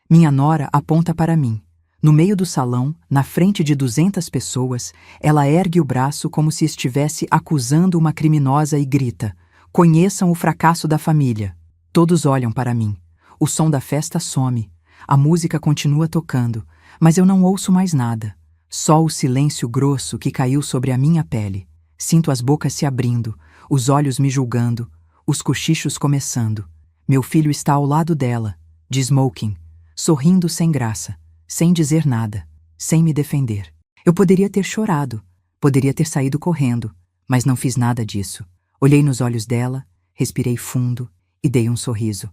Minha nora aponta para mim. No meio do salão, na frente de 200 pessoas, ela ergue o braço como se estivesse acusando uma criminosa e grita: "Conheçam o fracasso da família." Todos olham para mim. O som da festa some. A música continua tocando, mas eu não ouço mais nada. Só o silêncio grosso que caiu sobre a minha pele. Sinto as bocas se abrindo, os olhos me julgando, os cochichos começando. Meu filho está ao lado dela, de smoking, sorrindo sem graça, sem dizer nada, sem me defender. Eu poderia ter chorado, poderia ter saído correndo, mas não fiz nada disso. Olhei nos olhos dela, respirei fundo e dei um sorriso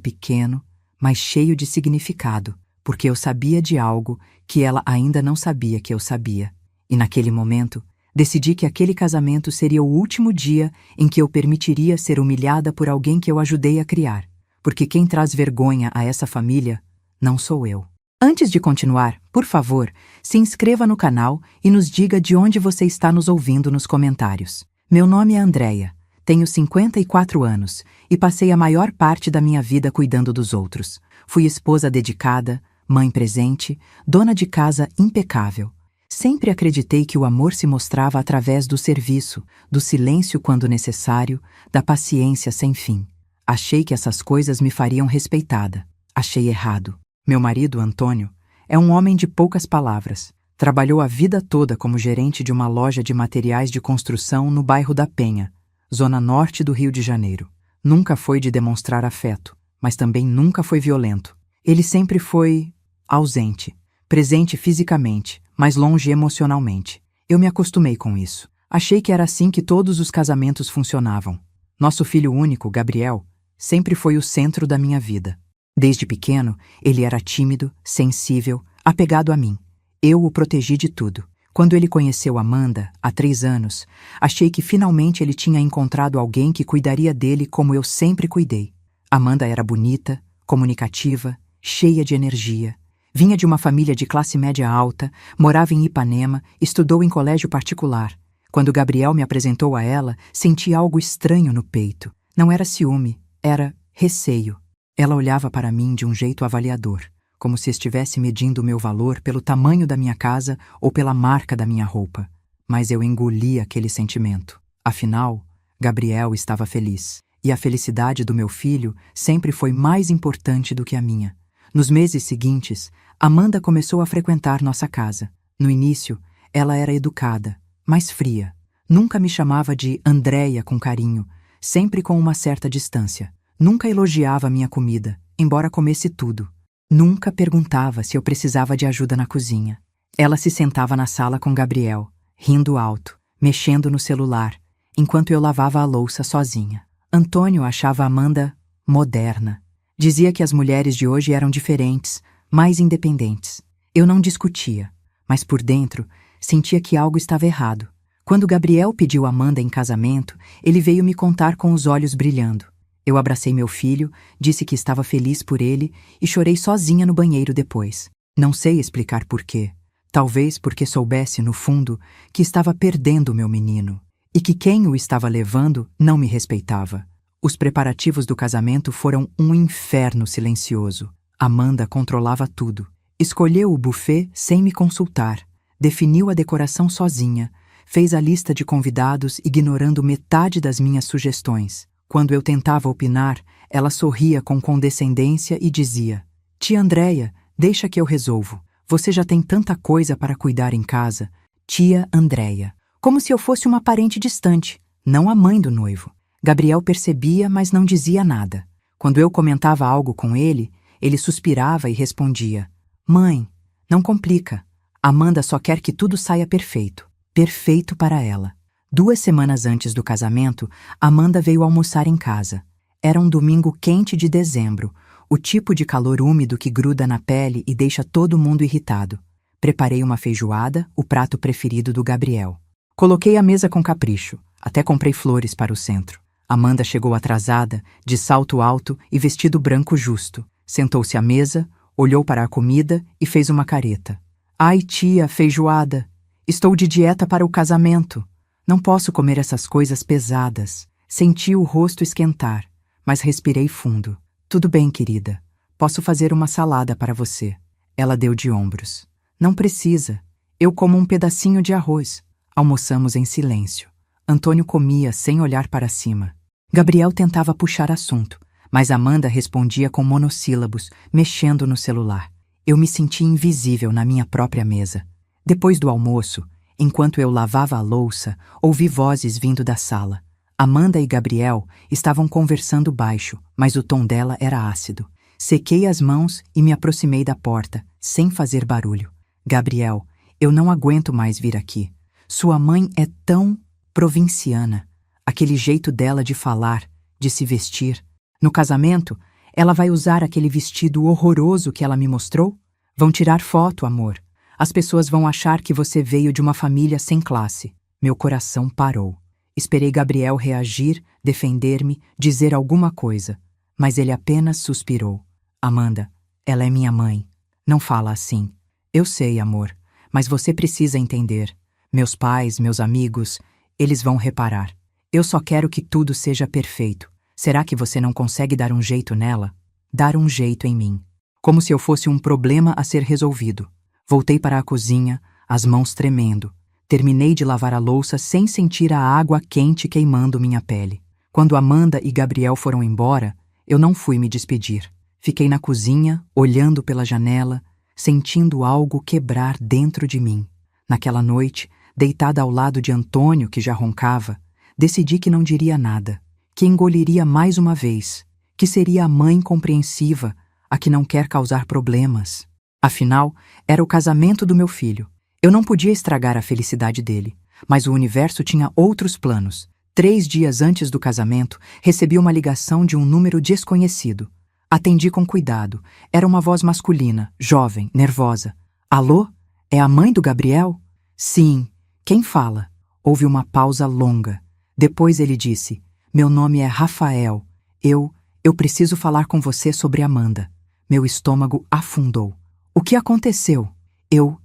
pequeno, mas cheio de significado, porque eu sabia de algo que ela ainda não sabia que eu sabia. E naquele momento, decidi que aquele casamento seria o último dia em que eu permitiria ser humilhada por alguém que eu ajudei a criar, porque quem traz vergonha a essa família não sou eu. Antes de continuar, por favor, se inscreva no canal e nos diga de onde você está nos ouvindo nos comentários. Meu nome é Andréia, tenho 54 anos e passei a maior parte da minha vida cuidando dos outros. Fui esposa dedicada, mãe presente, dona de casa impecável. Sempre acreditei que o amor se mostrava através do serviço, do silêncio quando necessário, da paciência sem fim. Achei que essas coisas me fariam respeitada. Achei errado. Meu marido, Antônio, é um homem de poucas palavras. Trabalhou a vida toda como gerente de uma loja de materiais de construção no bairro da Penha, zona norte do Rio de Janeiro. Nunca foi de demonstrar afeto, mas também nunca foi violento. Ele sempre foi ausente, presente fisicamente, mas longe emocionalmente. Eu me acostumei com isso. Achei que era assim que todos os casamentos funcionavam. Nosso filho único, Gabriel, sempre foi o centro da minha vida. Desde pequeno, ele era tímido, sensível, apegado a mim. Eu o protegi de tudo. Quando ele conheceu Amanda, há 3 anos, achei que finalmente ele tinha encontrado alguém que cuidaria dele como eu sempre cuidei. Amanda era bonita, comunicativa, cheia de energia. Vinha de uma família de classe média alta, morava em Ipanema, estudou em colégio particular. Quando Gabriel me apresentou a ela, senti algo estranho no peito. Não era ciúme, era receio. Ela olhava para mim de um jeito avaliador, como se estivesse medindo o meu valor pelo tamanho da minha casa ou pela marca da minha roupa. Mas eu engoli aquele sentimento. Afinal, Gabriel estava feliz. E a felicidade do meu filho sempre foi mais importante do que a minha. Nos meses seguintes, Amanda começou a frequentar nossa casa. No início, ela era educada, mas fria. Nunca me chamava de Andréia com carinho, sempre com uma certa distância. Nunca elogiava minha comida, embora comesse tudo. Nunca perguntava se eu precisava de ajuda na cozinha. Ela se sentava na sala com Gabriel, rindo alto, mexendo no celular, enquanto eu lavava a louça sozinha. Antônio achava Amanda moderna. Dizia que as mulheres de hoje eram diferentes, mais independentes. Eu não discutia, mas por dentro sentia que algo estava errado. Quando Gabriel pediu Amanda em casamento, ele veio me contar com os olhos brilhando. Eu abracei meu filho, disse que estava feliz por ele e chorei sozinha no banheiro depois. Não sei explicar por quê. Talvez porque soubesse, no fundo, que estava perdendo meu menino e que quem o estava levando não me respeitava. Os preparativos do casamento foram um inferno silencioso. Amanda controlava tudo. Escolheu o buffet sem me consultar. Definiu a decoração sozinha. Fez a lista de convidados ignorando metade das minhas sugestões. Quando eu tentava opinar, ela sorria com condescendência e dizia: "Tia Andréia, deixa que eu resolvo. Você já tem tanta coisa para cuidar em casa." Tia Andréia. Como se eu fosse uma parente distante, não a mãe do noivo. Gabriel percebia, mas não dizia nada. Quando eu comentava algo com ele, ele suspirava e respondia: "Mãe, não complica. Amanda só quer que tudo saia perfeito. Perfeito para ela." 2 semanas antes do casamento, Amanda veio almoçar em casa. Era um domingo quente de dezembro, o tipo de calor úmido que gruda na pele e deixa todo mundo irritado. Preparei uma feijoada, o prato preferido do Gabriel. Coloquei a mesa com capricho, até comprei flores para o centro. Amanda chegou atrasada, de salto alto e vestido branco justo. Sentou-se à mesa, olhou para a comida e fez uma careta. "Ai, tia, feijoada. Estou de dieta para o casamento. Não posso comer essas coisas pesadas." Senti o rosto esquentar, mas respirei fundo. "Tudo bem, querida. Posso fazer uma salada para você. Ela deu de ombros. Não precisa. Eu como um pedacinho de arroz. Almoçamos em silêncio. Antônio comia sem olhar para cima. Gabriel tentava puxar assunto, mas Amanda respondia com monossílabos, mexendo no celular. Eu me senti invisível na minha própria mesa. Depois do almoço, enquanto eu lavava a louça, ouvi vozes vindo da sala. Amanda e Gabriel estavam conversando baixo, mas o tom dela era ácido. Sequei as mãos e me aproximei da porta, sem fazer barulho. Gabriel, eu não aguento mais vir aqui. Sua mãe é tão provinciana. Aquele jeito dela de falar, de se vestir. No casamento, ela vai usar aquele vestido horroroso que ela me mostrou? Vão tirar foto, amor. As pessoas vão achar que você veio de uma família sem classe. Meu coração parou. Esperei Gabriel reagir, defender-me, dizer alguma coisa. Mas ele apenas suspirou. Amanda, ela é minha mãe. Não fala assim. Eu sei, amor, mas você precisa entender. Meus pais, meus amigos, eles vão reparar. Eu só quero que tudo seja perfeito. Será que você não consegue dar um jeito nela? Dar um jeito em mim. Como se eu fosse um problema a ser resolvido. Voltei para a cozinha, as mãos tremendo. Terminei de lavar a louça sem sentir a água quente queimando minha pele. Quando Amanda e Gabriel foram embora, eu não fui me despedir. Fiquei na cozinha, olhando pela janela, sentindo algo quebrar dentro de mim. Naquela noite, deitada ao lado de Antônio, que já roncava, decidi que não diria nada, que engoliria mais uma vez, que seria a mãe compreensiva, a que não quer causar problemas. Afinal, era o casamento do meu filho. Eu não podia estragar a felicidade dele, mas o universo tinha outros planos. 3 dias antes do casamento, recebi uma ligação de um número desconhecido. Atendi com cuidado. Era uma voz masculina, jovem, nervosa. Alô? É a mãe do Gabriel? Sim. Quem fala? Houve uma pausa longa. Depois ele disse, meu nome é Rafael. Eu preciso falar com você sobre Amanda. Meu estômago afundou. O que aconteceu? Eu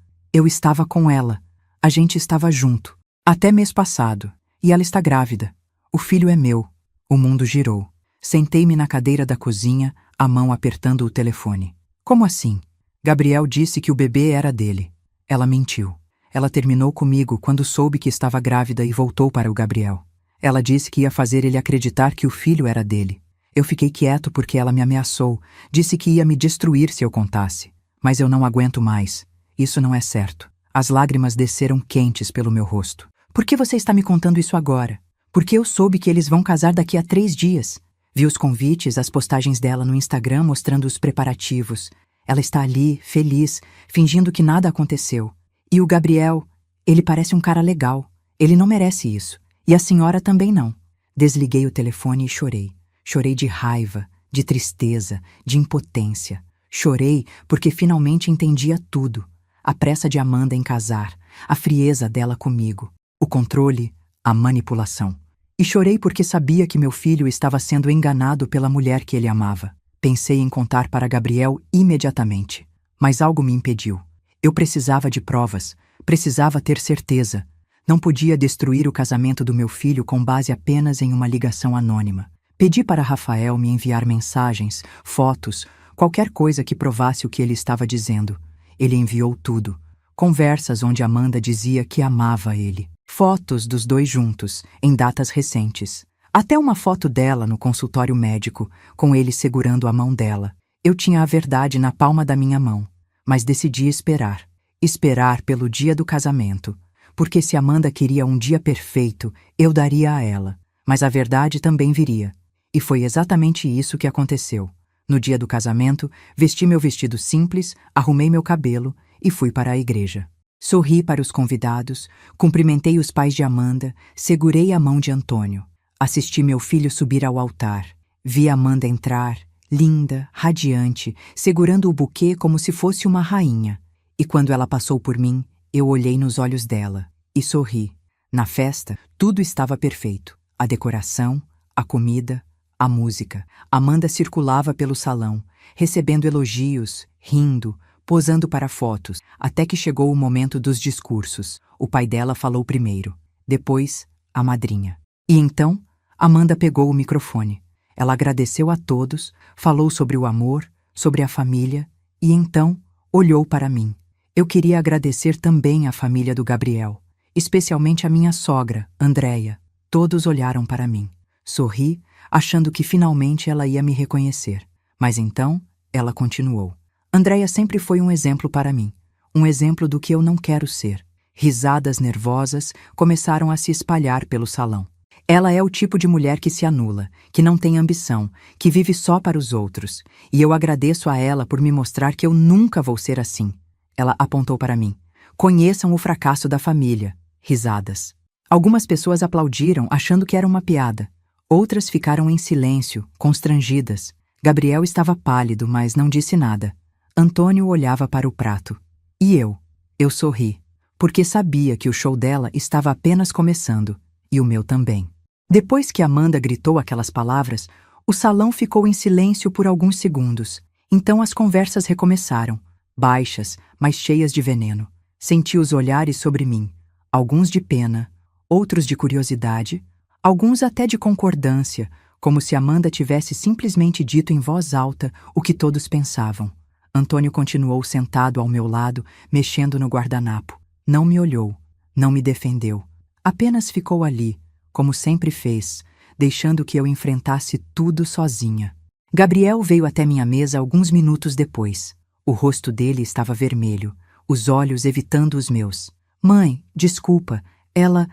estava com ela. A gente estava junto. Até mês passado. E ela está grávida. O filho é meu. O mundo girou. Sentei-me na cadeira da cozinha, a mão apertando o telefone. Como assim? Gabriel disse que o bebê era dele. Ela mentiu. Ela terminou comigo quando soube que estava grávida e voltou para o Gabriel. Ela disse que ia fazer ele acreditar que o filho era dele. Eu fiquei quieto porque ela me ameaçou. Disse que ia me destruir se eu contasse. Mas eu não aguento mais. Isso não é certo. As lágrimas desceram quentes pelo meu rosto. Por que você está me contando isso agora? Porque eu soube que eles vão casar daqui a 3 dias. Vi os convites, as postagens dela no Instagram mostrando os preparativos. Ela está ali, feliz, fingindo que nada aconteceu. E o Gabriel, ele parece um cara legal. Ele não merece isso. E a senhora também não. Desliguei o telefone e chorei. Chorei de raiva, de tristeza, de impotência. Chorei porque finalmente entendia tudo. A pressa de Amanda em casar, a frieza dela comigo, o controle, a manipulação. E chorei porque sabia que meu filho estava sendo enganado pela mulher que ele amava. Pensei em contar para Gabriel imediatamente, mas algo me impediu. Eu precisava de provas, precisava ter certeza. Não podia destruir o casamento do meu filho com base apenas em uma ligação anônima. Pedi para Rafael me enviar mensagens, fotos, qualquer coisa que provasse o que ele estava dizendo. Ele enviou tudo. Conversas onde Amanda dizia que amava ele. Fotos dos dois juntos, em datas recentes. Até uma foto dela no consultório médico, com ele segurando a mão dela. Eu tinha a verdade na palma da minha mão, mas decidi esperar. Esperar pelo dia do casamento. Porque se Amanda queria um dia perfeito, eu daria a ela. Mas a verdade também viria. E foi exatamente isso que aconteceu. No dia do casamento, vesti meu vestido simples, arrumei meu cabelo e fui para a igreja. Sorri para os convidados, cumprimentei os pais de Amanda, segurei a mão de Antônio. Assisti meu filho subir ao altar. Vi Amanda entrar, linda, radiante, segurando o buquê como se fosse uma rainha. E quando ela passou por mim, eu olhei nos olhos dela e sorri. Na festa, tudo estava perfeito. A decoração, a comida, a música. Amanda circulava pelo salão, recebendo elogios, rindo, posando para fotos, até que chegou o momento dos discursos. O pai dela falou primeiro, depois a madrinha. E então, Amanda pegou o microfone. Ela agradeceu a todos, falou sobre o amor, sobre a família e então olhou para mim. Eu queria agradecer também à família do Gabriel, especialmente a minha sogra, Andréia. Todos olharam para mim. Sorri, achando que finalmente ela ia me reconhecer. Mas então, ela continuou. Andréia sempre foi um exemplo para mim. Um exemplo do que eu não quero ser. Risadas nervosas começaram a se espalhar pelo salão. Ela é o tipo de mulher que se anula, que não tem ambição, que vive só para os outros. E eu agradeço a ela por me mostrar que eu nunca vou ser assim. Ela apontou para mim. Conheçam o fracasso da família. Risadas. Algumas pessoas aplaudiram, achando que era uma piada. Outras ficaram em silêncio, constrangidas. Gabriel estava pálido, mas não disse nada. Antônio olhava para o prato. E eu? Eu sorri, porque sabia que o show dela estava apenas começando, e o meu também. Depois que Amanda gritou aquelas palavras, o salão ficou em silêncio por alguns segundos. Então as conversas recomeçaram, baixas, mas cheias de veneno. Senti os olhares sobre mim, alguns de pena, outros de curiosidade, alguns até de concordância, como se Amanda tivesse simplesmente dito em voz alta o que todos pensavam. Antônio continuou sentado ao meu lado, mexendo no guardanapo. Não me olhou, não me defendeu. Apenas ficou ali, como sempre fez, deixando que eu enfrentasse tudo sozinha. Gabriel veio até minha mesa alguns minutos depois. O rosto dele estava vermelho, os olhos evitando os meus. Mãe, desculpa, ela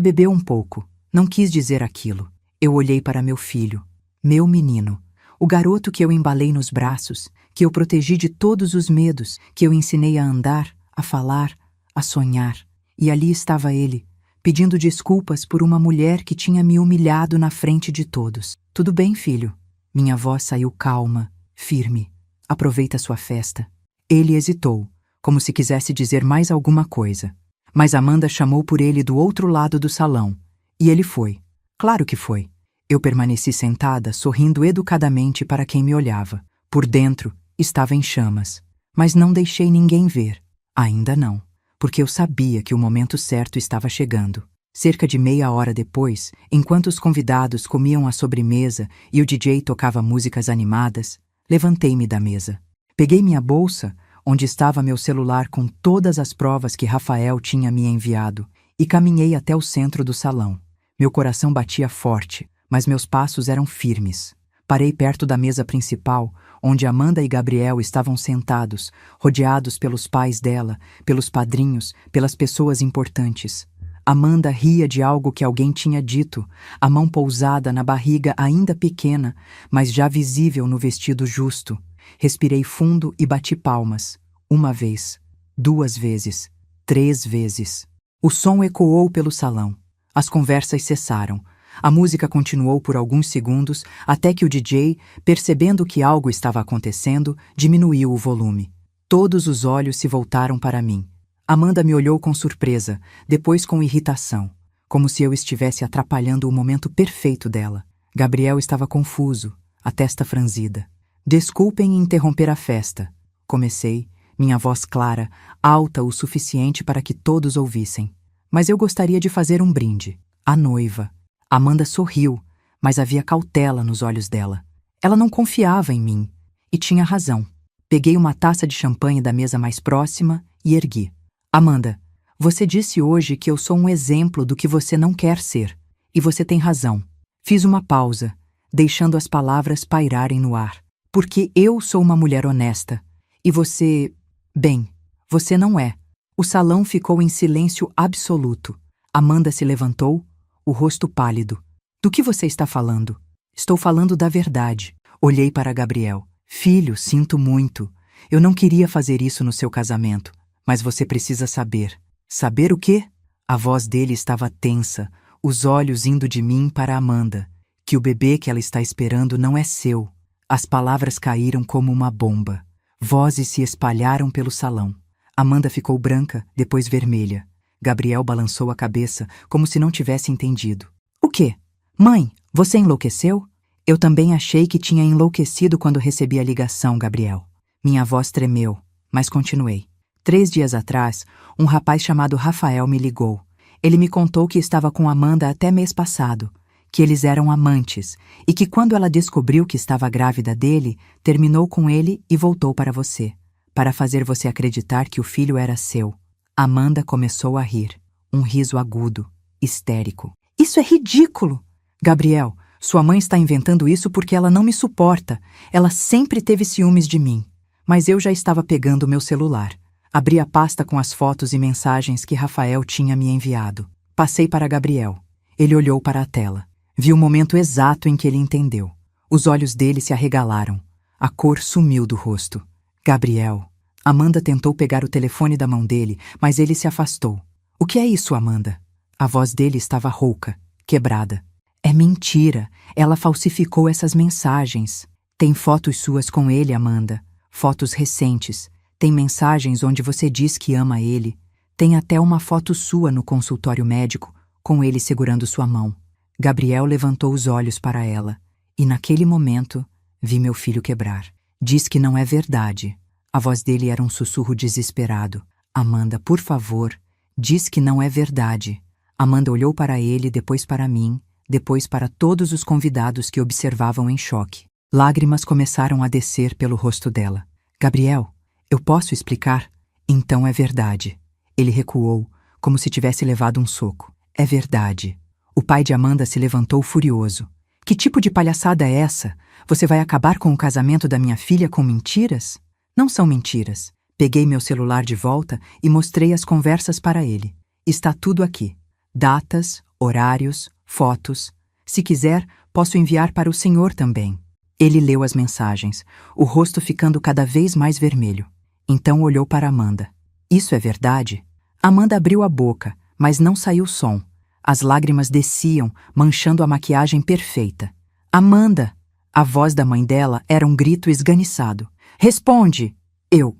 bebeu um pouco. Não quis dizer aquilo. Eu olhei para meu filho, meu menino, o garoto que eu embalei nos braços, que eu protegi de todos os medos, que eu ensinei a andar, a falar, a sonhar. E ali estava ele, pedindo desculpas por uma mulher que tinha me humilhado na frente de todos. Tudo bem, filho? Minha voz saiu calma, firme. Aproveita sua festa. Ele hesitou, como se quisesse dizer mais alguma coisa. Mas Amanda chamou por ele do outro lado do salão. E ele foi. Claro que foi. Eu permaneci sentada, sorrindo educadamente para quem me olhava. Por dentro, estava em chamas. Mas não deixei ninguém ver. Ainda não. Porque eu sabia que o momento certo estava chegando. Cerca de meia hora depois, enquanto os convidados comiam a sobremesa e o DJ tocava músicas animadas, levantei-me da mesa. Peguei minha bolsa, onde estava meu celular com todas as provas que Rafael tinha me enviado, e caminhei até o centro do salão. Meu coração batia forte, mas meus passos eram firmes. Parei perto da mesa principal, onde Amanda e Gabriel estavam sentados, rodeados pelos pais dela, pelos padrinhos, pelas pessoas importantes. Amanda ria de algo que alguém tinha dito, a mão pousada na barriga ainda pequena, mas já visível no vestido justo. Respirei fundo e bati palmas. 1 vez, 2 vezes, 3 vezes. O som ecoou pelo salão. As conversas cessaram. A música continuou por alguns segundos, até que o DJ, percebendo que algo estava acontecendo, diminuiu o volume. Todos os olhos se voltaram para mim. Amanda me olhou com surpresa, depois com irritação, como se eu estivesse atrapalhando o momento perfeito dela. Gabriel estava confuso, a testa franzida. Desculpem interromper a festa. Comecei, minha voz clara, alta o suficiente para que todos ouvissem. Mas eu gostaria de fazer um brinde. A noiva. Amanda sorriu, mas havia cautela nos olhos dela. Ela não confiava em mim. E tinha razão. Peguei uma taça de champanhe da mesa mais próxima e ergui. Amanda, você disse hoje que eu sou um exemplo do que você não quer ser. E você tem razão. Fiz uma pausa, deixando as palavras pairarem no ar. Porque eu sou uma mulher honesta. E você... Bem, você não é. O salão ficou em silêncio absoluto. Amanda se levantou, o rosto pálido. Do que você está falando? Estou falando da verdade. Olhei para Gabriel. Filho, sinto muito. Eu não queria fazer isso no seu casamento. Mas você precisa saber. Saber o quê? A voz dele estava tensa, os olhos indo de mim para Amanda. Que o bebê que ela está esperando não é seu. As palavras caíram como uma bomba. Vozes se espalharam pelo salão. Amanda ficou branca, depois vermelha. Gabriel balançou a cabeça, como se não tivesse entendido. O quê? Mãe, você enlouqueceu? Eu também achei que tinha enlouquecido quando recebi a ligação, Gabriel. Minha voz tremeu, mas continuei. 3 dias atrás, um rapaz chamado Rafael me ligou. Ele me contou que estava com Amanda até mês passado, que eles eram amantes e que quando ela descobriu que estava grávida dele, terminou com ele e voltou para você, para fazer você acreditar que o filho era seu. Amanda começou a rir, um riso agudo, histérico. Isso é ridículo! Gabriel, sua mãe está inventando isso porque ela não me suporta. Ela sempre teve ciúmes de mim. Mas eu já estava pegando meu celular. Abri a pasta com as fotos e mensagens que Rafael tinha me enviado. Passei para Gabriel. Ele olhou para a tela. Vi o momento exato em que ele entendeu. Os olhos dele se arregalaram. A cor sumiu do rosto. Gabriel. Amanda tentou pegar o telefone da mão dele, mas ele se afastou. O que é isso, Amanda? A voz dele estava rouca, quebrada. É mentira. Ela falsificou essas mensagens. Tem fotos suas com ele, Amanda. Fotos recentes. Tem mensagens onde você diz que ama ele. Tem até uma foto sua no consultório médico, com ele segurando sua mão. Gabriel levantou os olhos para ela, e naquele momento, vi meu filho quebrar. Diz que não é verdade. A voz dele era um sussurro desesperado. Amanda, por favor, diz que não é verdade. Amanda olhou para ele, depois para mim, depois para todos os convidados que observavam em choque. Lágrimas começaram a descer pelo rosto dela. Gabriel, eu posso explicar? Então é verdade. Ele recuou, como se tivesse levado um soco. É verdade. O pai de Amanda se levantou furioso. Que tipo de palhaçada é essa? Você vai acabar com o casamento da minha filha com mentiras? Não são mentiras. Peguei meu celular de volta e mostrei as conversas para ele. Está tudo aqui. Datas, horários, fotos. Se quiser, posso enviar para o senhor também. Ele leu as mensagens, o rosto ficando cada vez mais vermelho. Então olhou para Amanda. Isso é verdade? Amanda abriu a boca, mas não saiu som. As lágrimas desciam, manchando a maquiagem perfeita. Amanda! A voz da mãe dela era um grito esganiçado. Responde! Eu.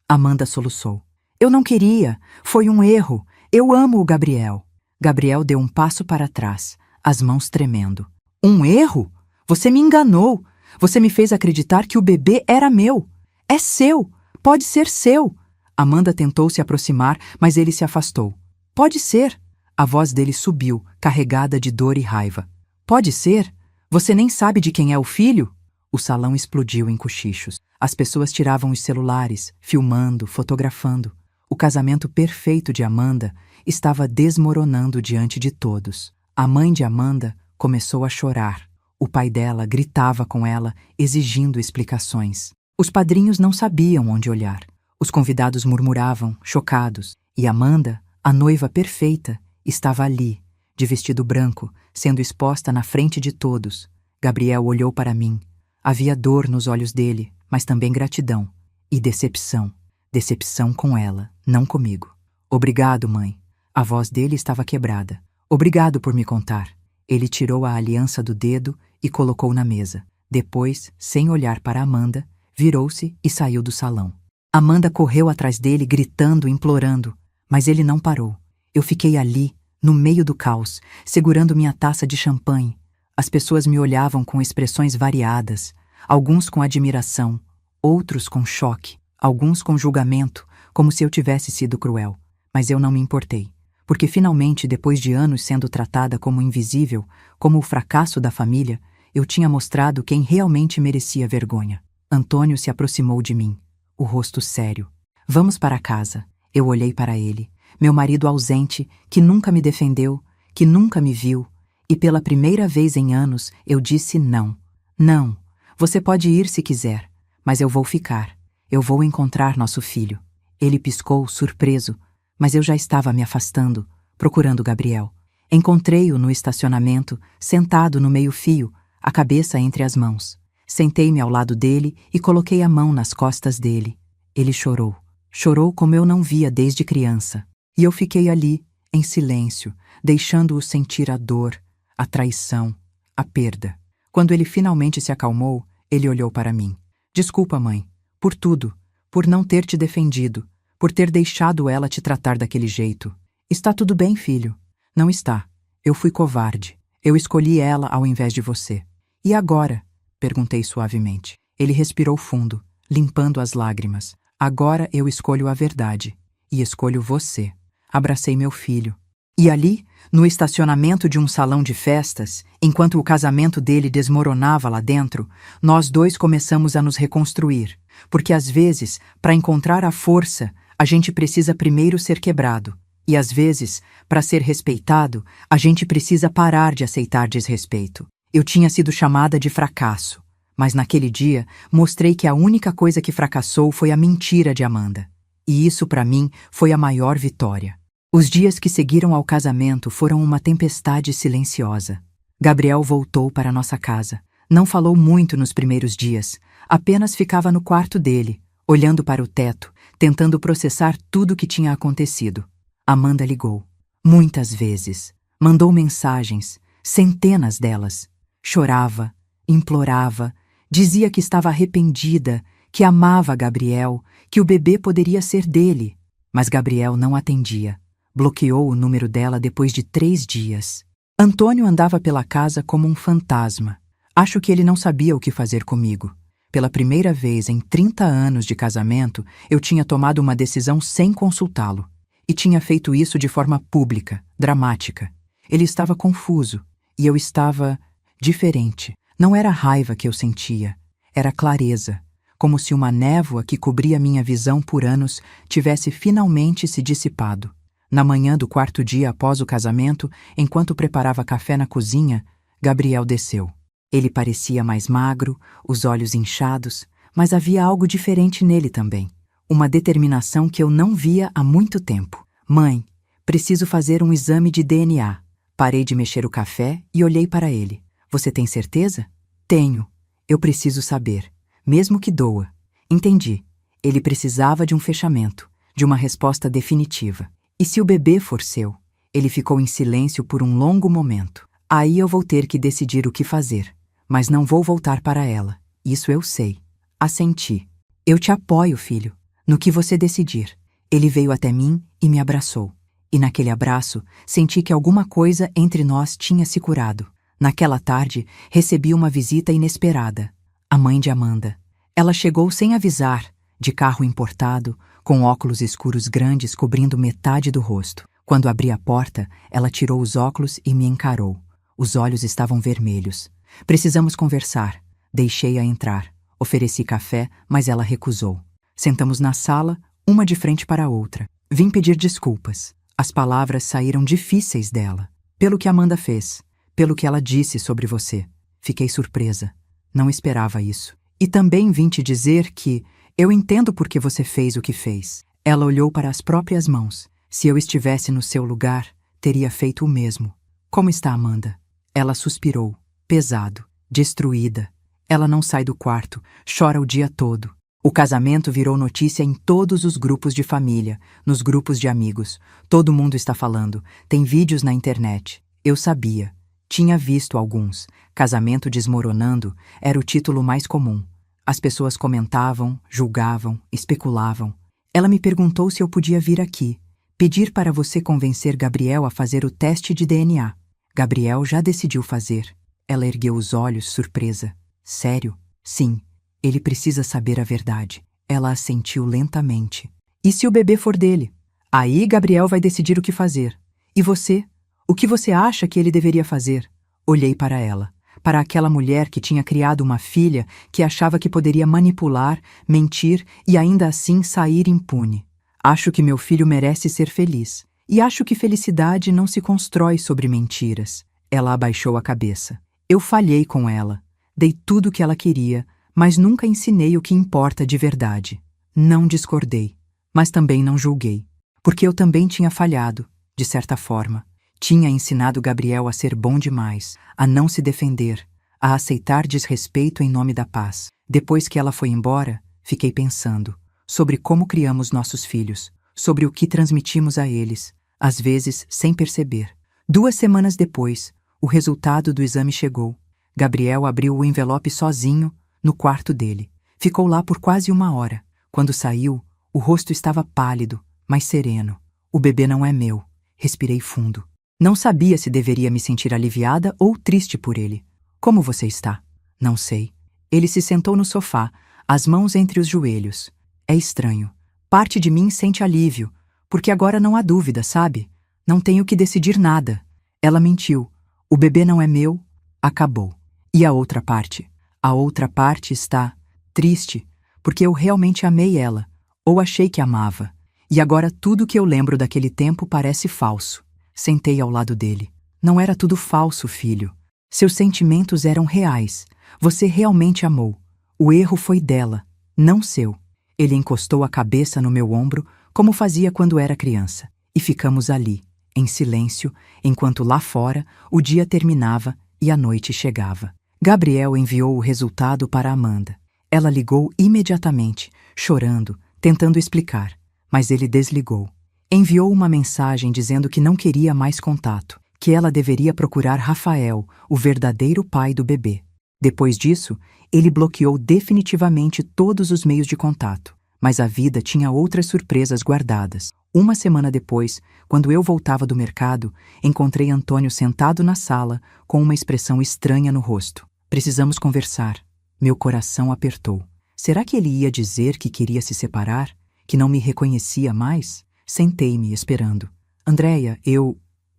Amanda soluçou. Eu não queria. Foi um erro. Eu amo o Gabriel. Gabriel deu um passo para trás, as mãos tremendo. Um erro? Você me enganou. Você me fez acreditar que o bebê era meu. É seu. Pode ser seu. Amanda tentou se aproximar, mas ele se afastou. Pode ser. A voz dele subiu, carregada de dor e raiva. Pode ser? Você nem sabe de quem é o filho? O salão explodiu em cochichos. As pessoas tiravam os celulares, filmando, fotografando. O casamento perfeito de Amanda estava desmoronando diante de todos. A mãe de Amanda começou a chorar. O pai dela gritava com ela, exigindo explicações. Os padrinhos não sabiam onde olhar. Os convidados murmuravam, chocados. E Amanda, a noiva perfeita, estava ali, de vestido branco, sendo exposta na frente de todos. Gabriel olhou para mim. Havia dor nos olhos dele, mas também gratidão. E decepção. Decepção com ela, não comigo. Obrigado, mãe. A voz dele estava quebrada. Obrigado por me contar. Ele tirou a aliança do dedo e colocou na mesa. Depois, sem olhar para Amanda, virou-se e saiu do salão. Amanda correu atrás dele, gritando, implorando. Mas ele não parou. Eu fiquei ali, no meio do caos, segurando minha taça de champanhe. As pessoas me olhavam com expressões variadas, alguns com admiração, outros com choque, alguns com julgamento, como se eu tivesse sido cruel. Mas eu não me importei, porque finalmente, depois de anos sendo tratada como invisível, como o fracasso da família, eu tinha mostrado quem realmente merecia vergonha. Antônio se aproximou de mim, o rosto sério. Vamos para casa. Eu olhei para ele. Meu marido ausente, que nunca me defendeu, que nunca me viu, e pela primeira vez em anos eu disse não. Não, você pode ir se quiser, mas eu vou ficar. Eu vou encontrar nosso filho. Ele piscou, surpreso, mas eu já estava me afastando, procurando Gabriel. Encontrei-o no estacionamento, sentado no meio-fio, a cabeça entre as mãos. Sentei-me ao lado dele e coloquei a mão nas costas dele. Ele chorou. Chorou como eu não via desde criança. E eu fiquei ali, em silêncio, deixando-o sentir a dor, a traição, a perda. Quando ele finalmente se acalmou, ele olhou para mim. Desculpa, mãe, por tudo, por não ter te defendido, por ter deixado ela te tratar daquele jeito. Está tudo bem, filho. Não está. Eu fui covarde. Eu escolhi ela ao invés de você. E agora? Perguntei suavemente. Ele respirou fundo, limpando as lágrimas. Agora eu escolho a verdade. E escolho você. Abracei meu filho. E ali, no estacionamento de um salão de festas, enquanto o casamento dele desmoronava lá dentro, nós dois começamos a nos reconstruir, porque às vezes, para encontrar a força, a gente precisa primeiro ser quebrado, e às vezes, para ser respeitado, a gente precisa parar de aceitar desrespeito. Eu tinha sido chamada de fracasso, mas naquele dia mostrei que a única coisa que fracassou foi a mentira de Amanda. E isso, para mim, foi a maior vitória. Os dias que seguiram ao casamento foram uma tempestade silenciosa. Gabriel voltou para nossa casa. Não falou muito nos primeiros dias, apenas ficava no quarto dele, olhando para o teto, tentando processar tudo o que tinha acontecido. Amanda ligou. Muitas vezes. Mandou mensagens, centenas delas. Chorava, implorava, dizia que estava arrependida, que amava Gabriel, que o bebê poderia ser dele. Mas Gabriel não atendia. Bloqueou o número dela depois de 3 dias. Antônio andava pela casa como um fantasma. Acho que ele não sabia o que fazer comigo. Pela primeira vez em 30 anos de casamento, eu tinha tomado uma decisão sem consultá-lo. E tinha feito isso de forma pública, dramática. Ele estava confuso, e eu estava diferente. Não era raiva que eu sentia, era clareza, como se uma névoa que cobria minha visão por anos tivesse finalmente se dissipado. Na manhã do 4º dia após o casamento, enquanto preparava café na cozinha, Gabriel desceu. Ele parecia mais magro, os olhos inchados, mas havia algo diferente nele também. Uma determinação que eu não via há muito tempo. Mãe, preciso fazer um exame de DNA. Parei de mexer o café e olhei para ele. Você tem certeza? Tenho. Eu preciso saber. Mesmo que doa. Entendi. Ele precisava de um fechamento, de uma resposta definitiva. E se o bebê for seu? Ele ficou em silêncio por um longo momento. Aí eu vou ter que decidir o que fazer. Mas não vou voltar para ela. Isso eu sei. Assenti. Eu te apoio, filho. No que você decidir. Ele veio até mim e me abraçou. E naquele abraço, senti que alguma coisa entre nós tinha se curado. Naquela tarde, recebi uma visita inesperada. A mãe de Amanda. Ela chegou sem avisar, de carro importado, com óculos escuros grandes cobrindo metade do rosto. Quando abri a porta, ela tirou os óculos e me encarou. Os olhos estavam vermelhos. Precisamos conversar. Deixei-a entrar. Ofereci café, mas ela recusou. Sentamos na sala, uma de frente para a outra. Vim pedir desculpas. As palavras saíram difíceis dela. Pelo que Amanda fez. Pelo que ela disse sobre você. Fiquei surpresa. Não esperava isso. E também vim te dizer que eu entendo por que você fez o que fez. Ela olhou para as próprias mãos. Se eu estivesse no seu lugar, teria feito o mesmo. Como está Amanda? Ela suspirou, pesado, destruída. Ela não sai do quarto, chora o dia todo. O casamento virou notícia em todos os grupos de família, nos grupos de amigos. Todo mundo está falando. Tem vídeos na internet. Eu sabia. Tinha visto alguns. Casamento desmoronando era o título mais comum. As pessoas comentavam, julgavam, especulavam. Ela me perguntou se eu podia vir aqui, pedir para você convencer Gabriel a fazer o teste de DNA. Gabriel já decidiu fazer. Ela ergueu os olhos, surpresa. Sério? Sim. Ele precisa saber a verdade. Ela assentiu lentamente. E se o bebê for dele? Aí Gabriel vai decidir o que fazer. E você? O que você acha que ele deveria fazer? Olhei para ela. Para aquela mulher que tinha criado uma filha que achava que poderia manipular, mentir e ainda assim sair impune. Acho que meu filho merece ser feliz. E acho que felicidade não se constrói sobre mentiras. Ela abaixou a cabeça. Eu falhei com ela. Dei tudo o que ela queria, mas nunca ensinei o que importa de verdade. Não discordei, mas também não julguei. Porque eu também tinha falhado, de certa forma. Tinha ensinado Gabriel a ser bom demais, a não se defender, a aceitar desrespeito em nome da paz. Depois que ela foi embora, fiquei pensando sobre como criamos nossos filhos, sobre o que transmitimos a eles, às vezes sem perceber. 2 semanas depois, o resultado do exame chegou. Gabriel abriu o envelope sozinho, no quarto dele. Ficou lá por quase 1 hora. Quando saiu, o rosto estava pálido, mas sereno. O bebê não é meu. Respirei fundo. Não sabia se deveria me sentir aliviada ou triste por ele. Como você está? Não sei. Ele se sentou no sofá, as mãos entre os joelhos. É estranho. Parte de mim sente alívio, porque agora não há dúvida, sabe? Não tenho que decidir nada. Ela mentiu. O bebê não é meu. Acabou. E a outra parte? A outra parte está triste, porque eu realmente amei ela, ou achei que amava. E agora tudo que eu lembro daquele tempo parece falso. Sentei ao lado dele. Não era tudo falso, filho. Seus sentimentos eram reais. Você realmente amou. O erro foi dela, não seu. Ele encostou a cabeça no meu ombro, como fazia quando era criança, e ficamos ali, em silêncio, enquanto lá fora o dia terminava e a noite chegava. Gabriel enviou o resultado para Amanda. Ela ligou imediatamente, chorando, tentando explicar, mas ele desligou. Enviou uma mensagem dizendo que não queria mais contato, que ela deveria procurar Rafael, o verdadeiro pai do bebê. Depois disso, ele bloqueou definitivamente todos os meios de contato, mas a vida tinha outras surpresas guardadas. Uma semana depois, quando eu voltava do mercado, encontrei Antônio sentado na sala, com uma expressão estranha no rosto. Precisamos conversar. Meu coração apertou. Será que ele ia dizer que queria se separar? Que não me reconhecia mais? Sentei-me esperando. Andréia, eu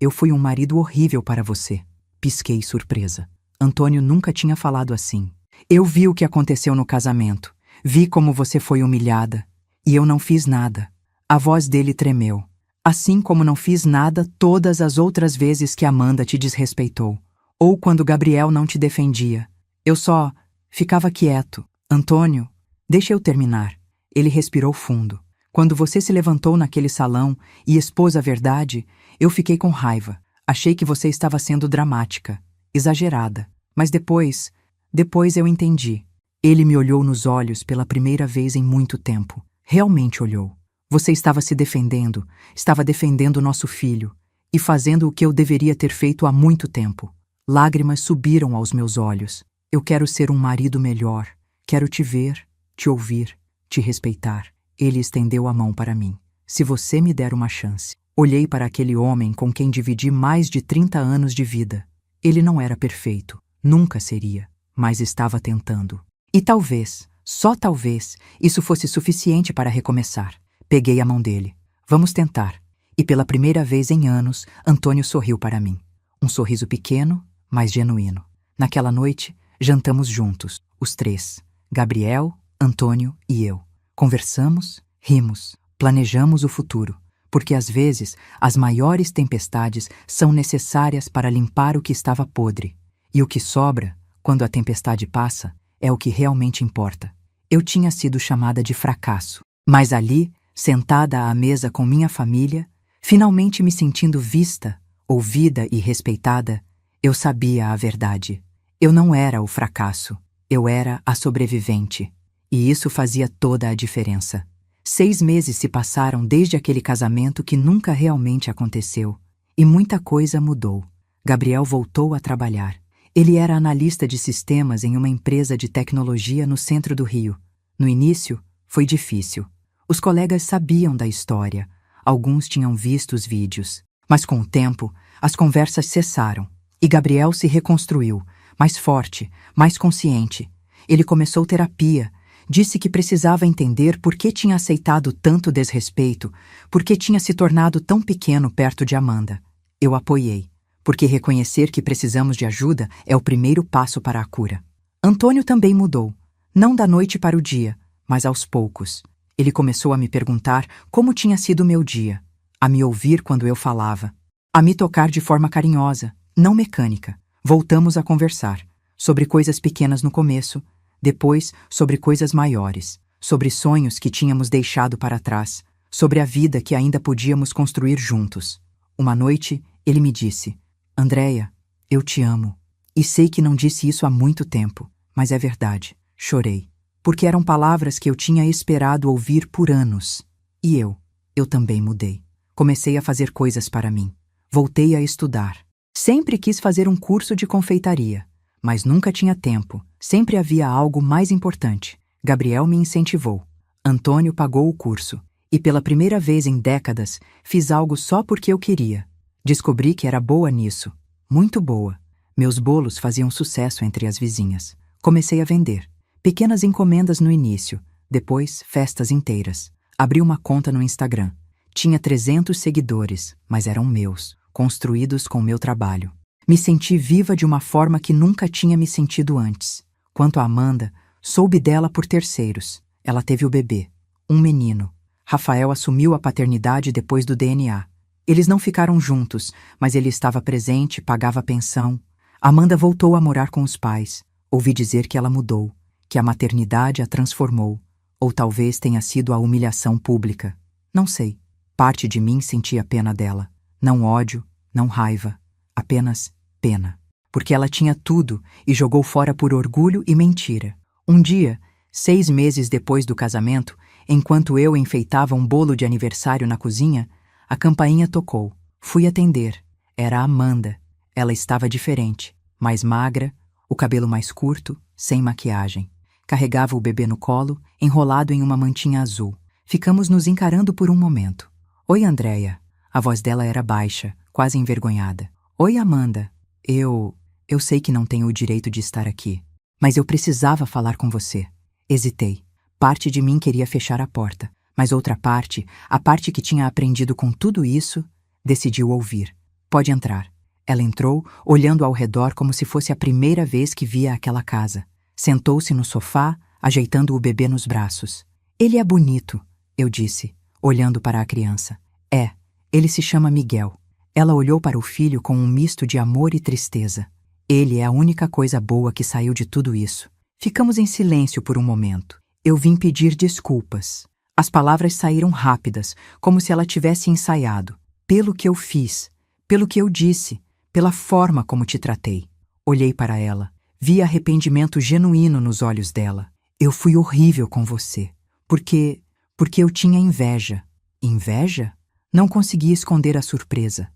fui um marido horrível para você. Pisquei surpresa. Antônio nunca tinha falado assim. Eu vi o que aconteceu no casamento. Vi como você foi humilhada. E eu não fiz nada. A voz dele tremeu. Assim como não fiz nada todas as outras vezes que Amanda te desrespeitou. Ou quando Gabriel não te defendia. Eu só ficava quieto. Antônio, deixa eu terminar. Ele respirou fundo. Quando você se levantou naquele salão e expôs a verdade, eu fiquei com raiva. Achei que você estava sendo dramática, exagerada. Mas depois eu entendi. Ele me olhou nos olhos pela primeira vez em muito tempo. Realmente olhou. Você estava se defendendo, estava defendendo nosso filho e fazendo o que eu deveria ter feito há muito tempo. Lágrimas subiram aos meus olhos. Eu quero ser um marido melhor. Quero te ver, te ouvir, te respeitar. Ele estendeu a mão para mim. Se você me der uma chance. Olhei para aquele homem com quem dividi mais de 30 anos de vida. Ele não era perfeito, nunca seria, mas estava tentando. E talvez, só talvez, isso fosse suficiente para recomeçar. Peguei a mão dele. Vamos tentar. E pela primeira vez em anos, Antônio sorriu para mim. Um sorriso pequeno, mas genuíno. Naquela noite, jantamos juntos, os três. Gabriel, Antônio e eu. Conversamos, rimos, planejamos o futuro. Porque às vezes, as maiores tempestades são necessárias para limpar o que estava podre. E o que sobra, quando a tempestade passa, é o que realmente importa. Eu tinha sido chamada de fracasso. Mas ali, sentada à mesa com minha família, finalmente me sentindo vista, ouvida e respeitada, eu sabia a verdade. Eu não era o fracasso, eu era a sobrevivente. E isso fazia toda a diferença. 6 meses se passaram desde aquele casamento que nunca realmente aconteceu. E muita coisa mudou. Gabriel voltou a trabalhar. Ele era analista de sistemas em uma empresa de tecnologia no centro do Rio. No início, foi difícil. Os colegas sabiam da história. Alguns tinham visto os vídeos. Mas com o tempo, as conversas cessaram. E Gabriel se reconstruiu, mais forte, mais consciente. Ele começou terapia. Disse que precisava entender por que tinha aceitado tanto desrespeito, por que tinha se tornado tão pequeno perto de Amanda. Eu apoiei, porque reconhecer que precisamos de ajuda é o primeiro passo para a cura. Antônio também mudou, não da noite para o dia, mas aos poucos. Ele começou a me perguntar como tinha sido o meu dia, a me ouvir quando eu falava, a me tocar de forma carinhosa, não mecânica. Voltamos a conversar, sobre coisas pequenas no começo, depois sobre coisas maiores, sobre sonhos que tínhamos deixado para trás, sobre a vida que ainda podíamos construir juntos. Uma noite, ele me disse, Andréia, eu te amo. E sei que não disse isso há muito tempo, mas é verdade. Chorei, porque eram palavras que eu tinha esperado ouvir por anos. E eu também mudei. Comecei a fazer coisas para mim. Voltei a estudar. Sempre quis fazer um curso de confeitaria, mas nunca tinha tempo. Sempre havia algo mais importante. Gabriel me incentivou. Antônio pagou o curso. E pela primeira vez em décadas, fiz algo só porque eu queria. Descobri que era boa nisso. Muito boa. Meus bolos faziam sucesso entre as vizinhas. Comecei a vender. Pequenas encomendas no início. Depois, festas inteiras. Abri uma conta no Instagram. Tinha 300 seguidores, mas eram meus, construídos com meu trabalho. Me senti viva de uma forma que nunca tinha me sentido antes. Quanto a Amanda, soube dela por terceiros. Ela teve o bebê, um menino. Rafael assumiu a paternidade depois do DNA. Eles não ficaram juntos, mas ele estava presente e pagava pensão. Amanda voltou a morar com os pais. Ouvi dizer que ela mudou, que a maternidade a transformou. Ou talvez tenha sido a humilhação pública. Não sei. Parte de mim sentia pena dela. Não ódio, não raiva. Apenas pena. Porque ela tinha tudo e jogou fora por orgulho e mentira. Um dia, 6 meses depois do casamento, enquanto eu enfeitava um bolo de aniversário na cozinha, a campainha tocou. Fui atender. Era a Amanda. Ela estava diferente, mais magra, o cabelo mais curto, sem maquiagem. Carregava o bebê no colo, enrolado em uma mantinha azul. Ficamos nos encarando por um momento. Oi, Andréia. A voz dela era baixa, quase envergonhada. Oi, Amanda. Eu sei que não tenho o direito de estar aqui, mas eu precisava falar com você. Hesitei. Parte de mim queria fechar a porta, mas outra parte, a parte que tinha aprendido com tudo isso, decidiu ouvir. Pode entrar. Ela entrou, olhando ao redor como se fosse a primeira vez que via aquela casa. Sentou-se no sofá, ajeitando o bebê nos braços. Ele é bonito, eu disse, olhando para a criança. É, ele se chama Miguel. Ela olhou para o filho com um misto de amor e tristeza. Ele é a única coisa boa que saiu de tudo isso. Ficamos em silêncio por um momento. Eu vim pedir desculpas. As palavras saíram rápidas, como se ela tivesse ensaiado. Pelo que eu fiz, pelo que eu disse, pela forma como te tratei. Olhei para ela. Vi arrependimento genuíno nos olhos dela. Eu fui horrível com você. Porque eu tinha inveja. Inveja? Não consegui esconder a surpresa.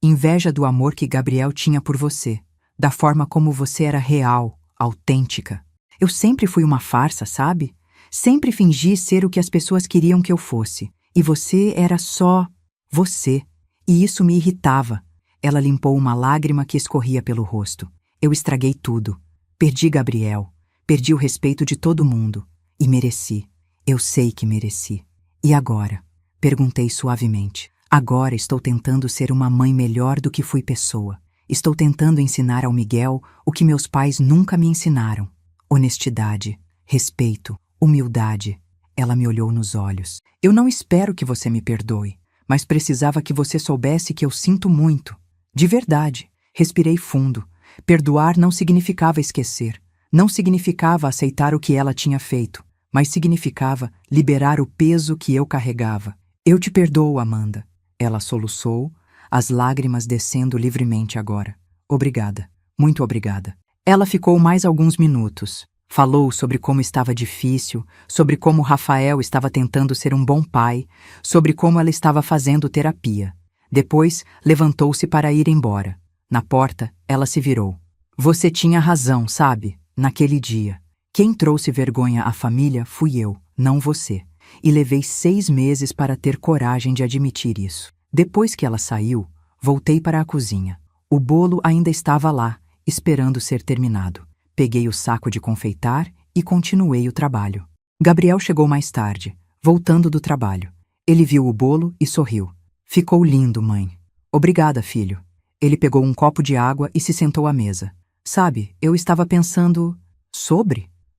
Inveja do amor que Gabriel tinha por você. Da forma como você era real, autêntica. Eu sempre fui uma farsa, sabe? Sempre fingi ser o que as pessoas queriam que eu fosse. E você era só você. E isso me irritava. Ela limpou uma lágrima que escorria pelo rosto. Eu estraguei tudo. Perdi Gabriel. Perdi o respeito de todo mundo. E mereci. Eu sei que mereci. E agora? Perguntei suavemente. Agora estou tentando ser uma mãe melhor do que fui pessoa. Estou tentando ensinar ao Miguel o que meus pais nunca me ensinaram. Honestidade, respeito, humildade. Ela me olhou nos olhos. Eu não espero que você me perdoe, mas precisava que você soubesse que eu sinto muito. De verdade. Respirei fundo. Perdoar não significava esquecer. Não significava aceitar o que ela tinha feito, mas significava liberar o peso que eu carregava. Eu te perdoo, Amanda. Ela soluçou, as lágrimas descendo livremente agora. Obrigada. Muito obrigada. Ela ficou mais alguns minutos. Falou sobre como estava difícil, sobre como Rafael estava tentando ser um bom pai, sobre como ela estava fazendo terapia. Depois, levantou-se para ir embora. Na porta, ela se virou. Você tinha razão, sabe? Naquele dia. Quem trouxe vergonha à família fui eu, não você. E levei 6 meses para ter coragem de admitir isso. Depois que ela saiu, voltei para a cozinha. O bolo ainda estava lá, esperando ser terminado. Peguei o saco de confeitar e continuei o trabalho. Gabriel chegou mais tarde, voltando do trabalho. Ele viu o bolo e sorriu. Ficou lindo, mãe. Obrigada, filho. Ele pegou um copo de água e se sentou à mesa. Sabe, eu estava pensando...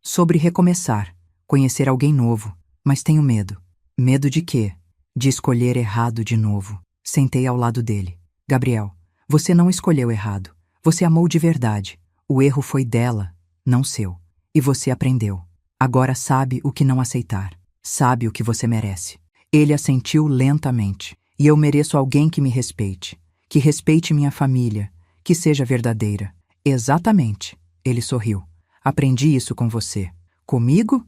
Sobre recomeçar, conhecer alguém novo. Mas tenho medo. Medo de quê? De escolher errado de novo. Sentei ao lado dele. Gabriel, você não escolheu errado. Você amou de verdade. O erro foi dela, não seu. E você aprendeu. Agora sabe o que não aceitar. Sabe o que você merece. Ele assentiu lentamente. E eu mereço alguém que me respeite. Que respeite minha família. Que seja verdadeira. Exatamente. Ele sorriu. Aprendi isso com você. Comigo?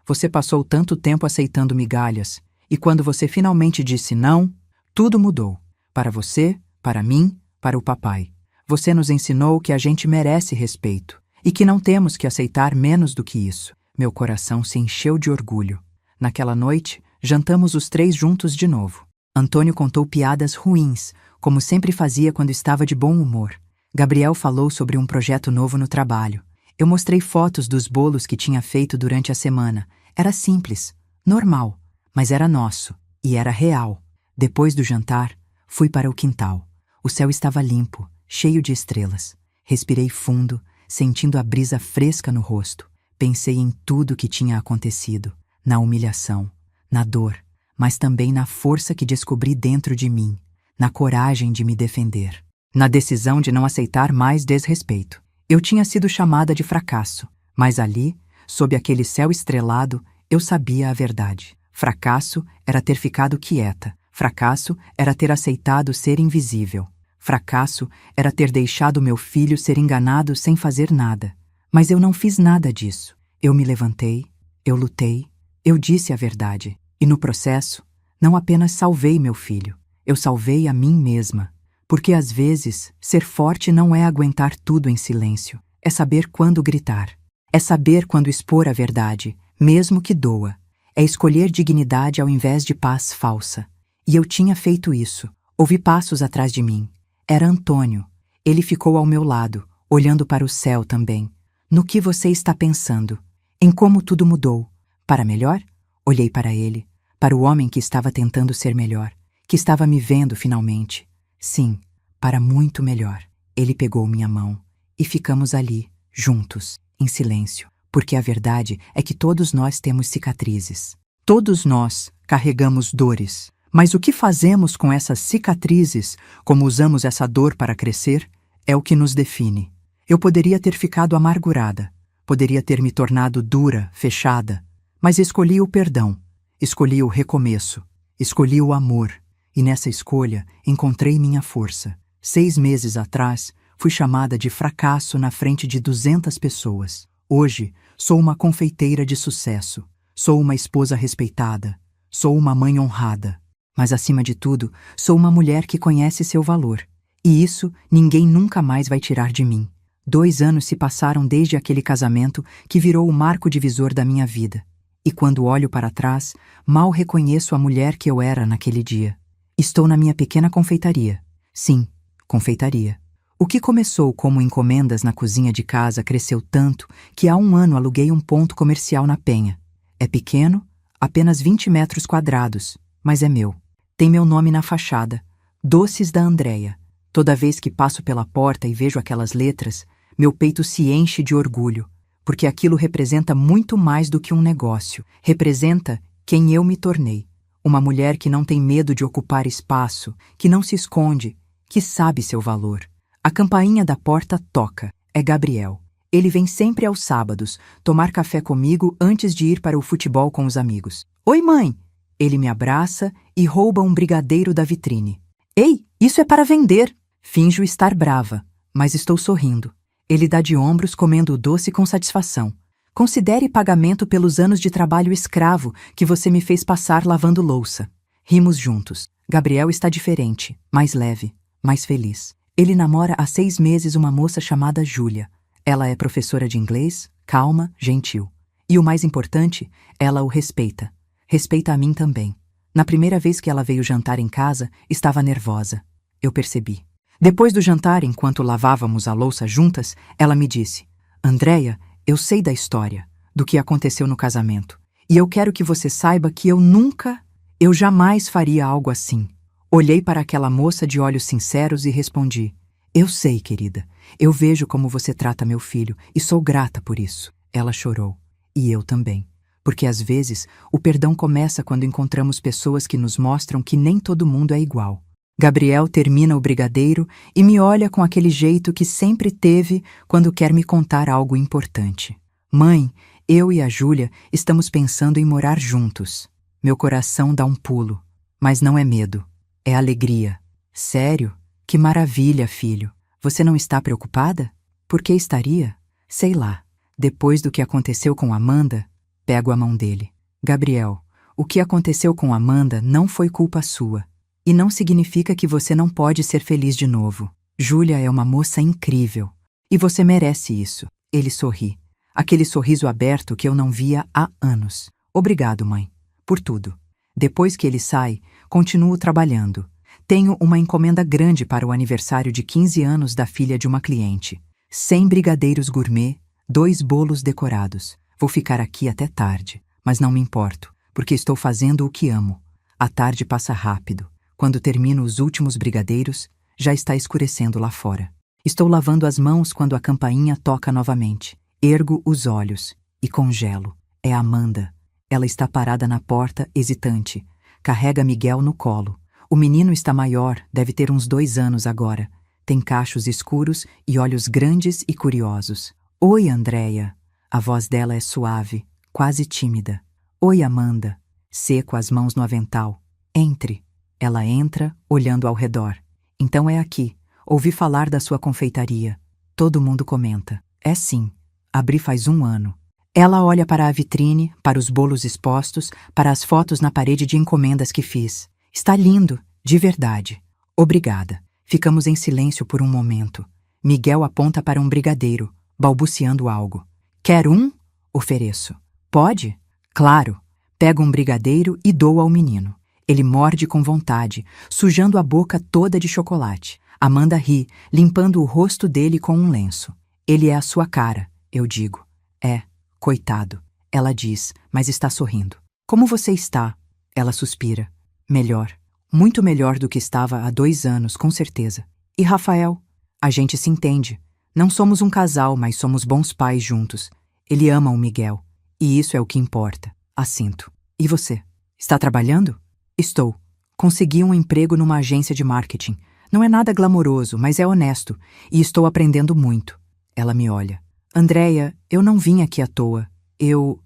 Você passou tanto tempo aceitando migalhas. E quando você finalmente disse não, tudo mudou. Para você, para mim, para o papai. Você nos ensinou que a gente merece respeito. E que não temos que aceitar menos do que isso. Meu coração se encheu de orgulho. Naquela noite, jantamos os 3 juntos de novo. Antônio contou piadas ruins, como sempre fazia quando estava de bom humor. Gabriel falou sobre um projeto novo no trabalho. Eu mostrei fotos dos bolos que tinha feito durante a semana. Era simples, normal, mas era nosso. E era real. Depois do jantar, fui para o quintal. O céu estava limpo, cheio de estrelas. Respirei fundo, sentindo a brisa fresca no rosto. Pensei em tudo o que tinha acontecido, na humilhação, na dor, mas também na força que descobri dentro de mim, na coragem de me defender, na decisão de não aceitar mais desrespeito. Eu tinha sido chamada de fracasso, mas ali, sob aquele céu estrelado, eu sabia a verdade. Fracasso era ter ficado quieta. Fracasso era ter aceitado ser invisível. Fracasso era ter deixado meu filho ser enganado sem fazer nada. Mas eu não fiz nada disso. Eu me levantei, eu lutei, eu disse a verdade. E no processo, não apenas salvei meu filho, eu salvei a mim mesma. Porque às vezes, ser forte não é aguentar tudo em silêncio. É saber quando gritar. É saber quando expor a verdade, mesmo que doa. É escolher dignidade ao invés de paz falsa. E eu tinha feito isso. Ouvi passos atrás de mim. Era Antônio. Ele ficou ao meu lado, olhando para o céu também. No que você está pensando? Em como tudo mudou. Para melhor? Olhei para ele, para o homem que estava tentando ser melhor, que estava me vendo finalmente. Sim, para muito melhor. Ele pegou minha mão e ficamos ali, juntos, em silêncio, porque a verdade é que todos nós temos cicatrizes. Todos nós carregamos dores. Mas o que fazemos com essas cicatrizes, como usamos essa dor para crescer, é o que nos define. Eu poderia ter ficado amargurada, poderia ter me tornado dura, fechada, mas escolhi o perdão, escolhi o recomeço, escolhi o amor, e nessa escolha encontrei minha força. 6 meses atrás, fui chamada de fracasso na frente de 200 pessoas. Hoje, sou uma confeiteira de sucesso, sou uma esposa respeitada, sou uma mãe honrada. Mas, acima de tudo, sou uma mulher que conhece seu valor. E isso ninguém nunca mais vai tirar de mim. 2 anos se passaram desde aquele casamento que virou o marco divisor da minha vida. E quando olho para trás, mal reconheço a mulher que eu era naquele dia. Estou na minha pequena confeitaria. Sim, confeitaria. O que começou como encomendas na cozinha de casa cresceu tanto que há 1 ano aluguei um ponto comercial na Penha. É pequeno, apenas 20 metros quadrados, mas é meu. Tem meu nome na fachada, Doces da Andréia. Toda vez que passo pela porta e vejo aquelas letras, meu peito se enche de orgulho, porque aquilo representa muito mais do que um negócio. Representa quem eu me tornei. Uma mulher que não tem medo de ocupar espaço, que não se esconde, que sabe seu valor. A campainha da porta toca. É Gabriel. Ele vem sempre aos sábados, tomar café comigo antes de ir para o futebol com os amigos. Oi, mãe! Ele me abraça e rouba um brigadeiro da vitrine. Ei, isso é para vender! Finjo estar brava, mas estou sorrindo. Ele dá de ombros comendo o doce com satisfação. Considere pagamento pelos anos de trabalho escravo que você me fez passar lavando louça. Rimos juntos. Gabriel está diferente, mais leve, mais feliz. Ele namora há 6 meses uma moça chamada Júlia. Ela é professora de inglês, calma, gentil. E o mais importante, ela o respeita. Respeita a mim também. Na primeira vez que ela veio jantar em casa, estava nervosa. Eu percebi. Depois do jantar, enquanto lavávamos a louça juntas, ela me disse: Andréia, eu sei da história, do que aconteceu no casamento. E eu quero que você saiba que eu jamais faria algo assim. Olhei para aquela moça de olhos sinceros e respondi: Eu sei, querida. Eu vejo como você trata meu filho e sou grata por isso. Ela chorou. E eu também. Porque às vezes o perdão começa quando encontramos pessoas que nos mostram que nem todo mundo é igual. Gabriel termina o brigadeiro e me olha com aquele jeito que sempre teve quando quer me contar algo importante. Mãe, eu e a Júlia estamos pensando em morar juntos. Meu coração dá um pulo, mas não é medo, é alegria. Sério? Que maravilha, filho. Você não está preocupada? Por que estaria? Sei lá. Depois do que aconteceu com Amanda, pego a mão dele. Gabriel, o que aconteceu com Amanda não foi culpa sua. E não significa que você não pode ser feliz de novo. Júlia é uma moça incrível. E você merece isso. Ele sorri. Aquele sorriso aberto que eu não via há anos. Obrigado, mãe. Por tudo. Depois que ele sai, continuo trabalhando. Tenho uma encomenda grande para o aniversário de 15 anos da filha de uma cliente. 100 brigadeiros gourmet, 2 bolos decorados. Vou ficar aqui até tarde, mas não me importo, porque estou fazendo o que amo. A tarde passa rápido. Quando termino os últimos brigadeiros, já está escurecendo lá fora. Estou lavando as mãos quando a campainha toca novamente. Ergo os olhos e congelo. É Amanda. Ela está parada na porta, hesitante. Carrega Miguel no colo. O menino está maior, deve ter uns 2 anos agora. Tem cachos escuros e olhos grandes e curiosos. Oi, Andréia. A voz dela é suave, quase tímida. Oi, Amanda. Seco as mãos no avental. Entre. Ela entra, olhando ao redor. Então é aqui. Ouvi falar da sua confeitaria. Todo mundo comenta. É sim. Abri faz 1 ano. Ela olha para a vitrine, para os bolos expostos, para as fotos na parede de encomendas que fiz. Está lindo, de verdade. Obrigada. Ficamos em silêncio por um momento. Miguel aponta para um brigadeiro, balbuciando algo. Quer um? Ofereço. Pode? Claro. Pego um brigadeiro e dou ao menino. Ele morde com vontade, sujando a boca toda de chocolate. Amanda ri, limpando o rosto dele com um lenço. Ele é a sua cara, eu digo. É, coitado. Ela diz, mas está sorrindo. Como você está? Ela suspira. Melhor. Muito melhor do que estava há 2 anos, com certeza. E Rafael? A gente se entende. Não somos um casal, mas somos bons pais juntos. Ele ama o Miguel. E isso é o que importa. Assinto. E você? Está trabalhando? Estou. Consegui um emprego numa agência de marketing. Não é nada glamouroso, mas é honesto. E estou aprendendo muito. Ela me olha. Andréia, eu não vim aqui à toa. Eu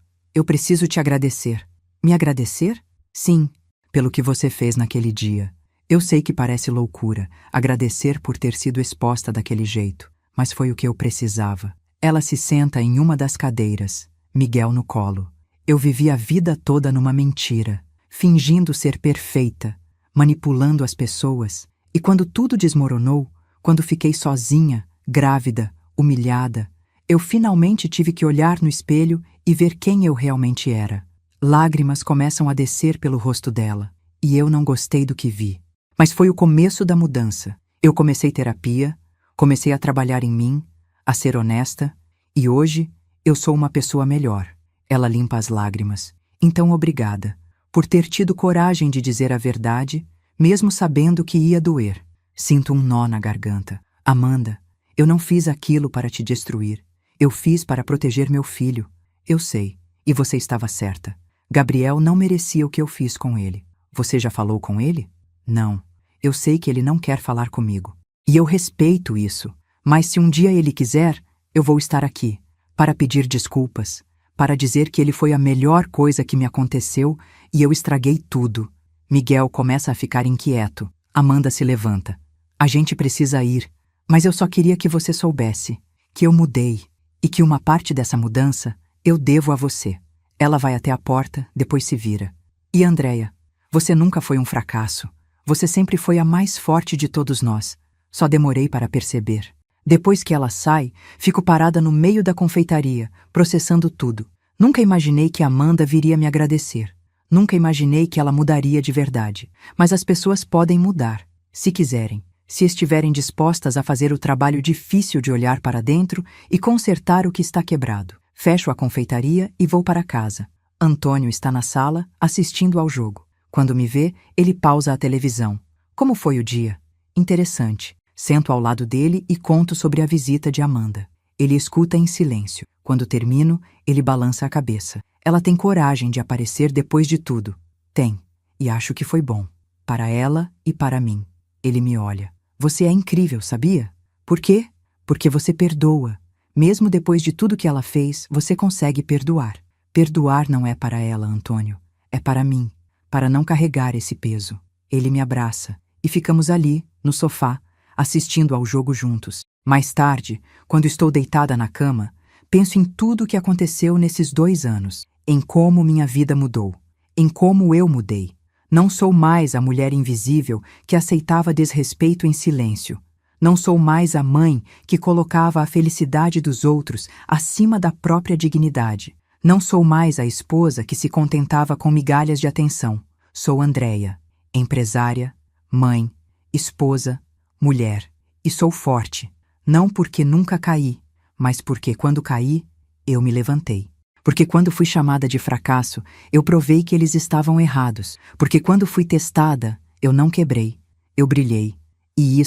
preciso te agradecer. Me agradecer? Sim, pelo que você fez naquele dia. Eu sei que parece loucura, agradecer por ter sido exposta daquele jeito, mas foi o que eu precisava. Ela se senta em uma das cadeiras, Miguel no colo. Eu vivi a vida toda numa mentira, fingindo ser perfeita, manipulando as pessoas, e quando tudo desmoronou, quando fiquei sozinha, grávida, humilhada, eu finalmente tive que olhar no espelho e ver quem eu realmente era. Lágrimas começam a descer pelo rosto dela, e eu não gostei do que vi. Mas foi o começo da mudança. Eu comecei terapia, comecei a trabalhar em mim, a ser honesta, e hoje eu sou uma pessoa melhor. Ela limpa as lágrimas. Então obrigada, por ter tido coragem de dizer a verdade, mesmo sabendo que ia doer. Sinto um nó na garganta. Amanda, eu não fiz aquilo para te destruir. Eu fiz para proteger meu filho. Eu sei, e você estava certa. Gabriel não merecia o que eu fiz com ele. Você já falou com ele? Não. Eu sei que ele não quer falar comigo. E eu respeito isso. Mas se um dia ele quiser, eu vou estar aqui, para pedir desculpas, para dizer que ele foi a melhor coisa que me aconteceu e eu estraguei tudo. Miguel começa a ficar inquieto. Amanda se levanta. A gente precisa ir, mas eu só queria que você soubesse que eu mudei e que uma parte dessa mudança eu devo a você. Ela vai até a porta, depois se vira. E Andréia, você nunca foi um fracasso. Você sempre foi a mais forte de todos nós. Só demorei para perceber. Depois que ela sai, fico parada no meio da confeitaria, processando tudo. Nunca imaginei que Amanda viria me agradecer. Nunca imaginei que ela mudaria de verdade. Mas as pessoas podem mudar, se quiserem, se estiverem dispostas a fazer o trabalho difícil de olhar para dentro e consertar o que está quebrado. Fecho a confeitaria e vou para casa. Antônio está na sala, assistindo ao jogo. Quando me vê, ele pausa a televisão. Como foi o dia? Interessante. Sento ao lado dele e conto sobre a visita de Amanda. Ele escuta em silêncio. Quando termino, ele balança a cabeça. Ela tem coragem de aparecer depois de tudo. Tem. E acho que foi bom. Para ela e para mim. Ele me olha. Você é incrível, sabia? Por quê? Porque você perdoa. Mesmo depois de tudo que ela fez, você consegue perdoar. Perdoar não é para ela, Antônio. É para mim. Para não carregar esse peso. Ele me abraça. E ficamos ali, no sofá, assistindo ao jogo juntos. Mais tarde, quando estou deitada na cama, penso em tudo o que aconteceu nesses 2 anos. Em como minha vida mudou. Em como eu mudei. Não sou mais a mulher invisível que aceitava desrespeito em silêncio. Não sou mais a mãe que colocava a felicidade dos outros acima da própria dignidade. Não sou mais a esposa que se contentava com migalhas de atenção. Sou Andréia, empresária, mãe, esposa, mulher. E sou forte, não porque nunca caí, mas porque quando caí, eu me levantei. Porque quando fui chamada de fracasso, eu provei que eles estavam errados. Porque quando fui testada, eu não quebrei, eu brilhei. E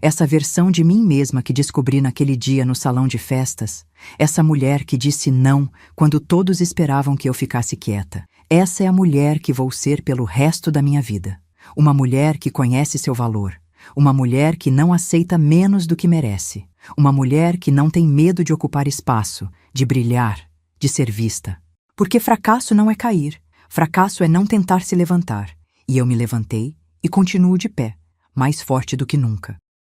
essa versão de mim mesma que descobri naquele dia no salão de festas, essa mulher que disse não quando todos esperavam que eu ficasse quieta, essa é a mulher que vou ser pelo resto da minha vida. Uma mulher que conhece seu valor. Uma mulher que não aceita menos do que merece. Uma mulher que não tem medo de ocupar espaço, de brilhar, de ser vista. Porque fracasso não é cair. Fracasso é não tentar se levantar. E eu me levantei e continuo de pé, mais forte do que nunca.